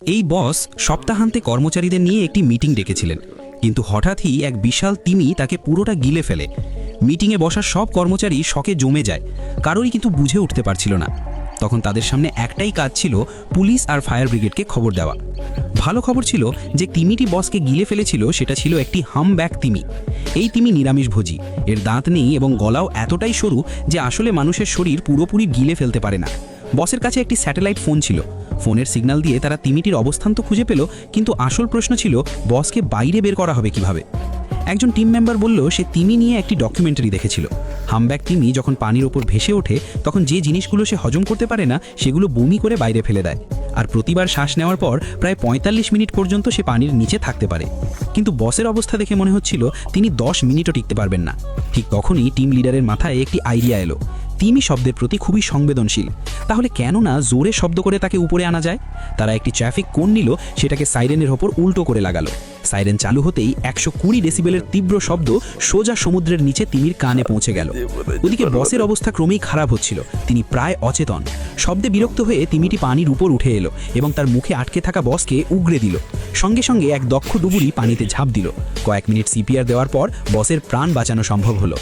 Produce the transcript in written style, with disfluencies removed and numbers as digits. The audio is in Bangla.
এই বস সপ্তাহান্তে কর্মচারীদের নিয়ে একটি মিটিং ডেকেছিলেন, কিন্তু হঠাৎই এক বিশাল তিমি তাকে পুরোটা গিলে ফেলে। মিটিংয়ে বসা সব কর্মচারী শকে জমে যায়, কারোরই কিন্তু বুঝে উঠতে পারছিল না। তখন তাদের সামনে একটাই কাজ ছিল, পুলিশ আর ফায়ার ব্রিগেডকে খবর দেওয়া। ভালো খবর ছিল যে তিমিটি বসকে গিলে ফেলেছিল সেটা ছিল একটি হামব্যাক তিমি। এই তিমি নিরামিষভোজী, এর দাঁত নেই এবং গলাও এতটাই সরু যে আসলে মানুষের শরীর পুরোপুরি গিলে ফেলতে পারে না। বসের কাছে একটি স্যাটেলাইট ফোন ছিল, ফোনের সিগন্যাল দিয়ে তারা তিমিটির অবস্থান তো খুঁজে পেল, কিন্তু আসল প্রশ্ন ছিল বসকে বাইরে বের করা হবে কিভাবে। একজন টিম মেম্বার বলল সে তিমি নিয়ে একটি ডকুমেন্টারি দেখেছিল। হামব্যাক তিমি যখন পানির ওপর ভেসে ওঠে তখন যে জিনিসগুলো সে হজম করতে পারে না সেগুলো বমি করে বাইরে ফেলে দেয়, আর প্রতিবার শ্বাস নেওয়ার পর প্রায় ৪৫ মিনিট পর্যন্ত সে পানির নিচে থাকতে পারে। কিন্তু বসের অবস্থা দেখে মনে হচ্ছিল তিনি ১০ মিনিটও টিকতে পারবেন না। ঠিক তখনই টিম লিডারের মাথায় একটি আইডিয়া এলো। তিমি শব্দের প্রতি খুবই সংবেদনশীল, তাহলে কেন না জোরে শব্দ করে তাকে উপরে আনা যায়। তারা একটি ট্রাফিক কোন নিল, সেটাকে সাইরেনের ওপর উল্টো করে লাগালো। সাইরেন চালু হতেই ১২০ ডেসিবেলের তীব্র শব্দ সোজা সমুদ্রের নিচে তিমির কানে পৌঁছে গেল। ওদিকে বসের অবস্থা ক্রমেই খারাপ হচ্ছিল, তিনি প্রায় অচেতন। শব্দে বিরক্ত হয়ে তিমিটি পানির উপর উঠে এলো এবং তার মুখে আটকে থাকা বসকে উগরে দিল। সঙ্গে সঙ্গে এক দক্ষ ডুবুরি পানিতে ঝাঁপ দিল। কয়েক মিনিট সিপিআর দেওয়ার পর বসের প্রাণ বাঁচানো সম্ভব হলো।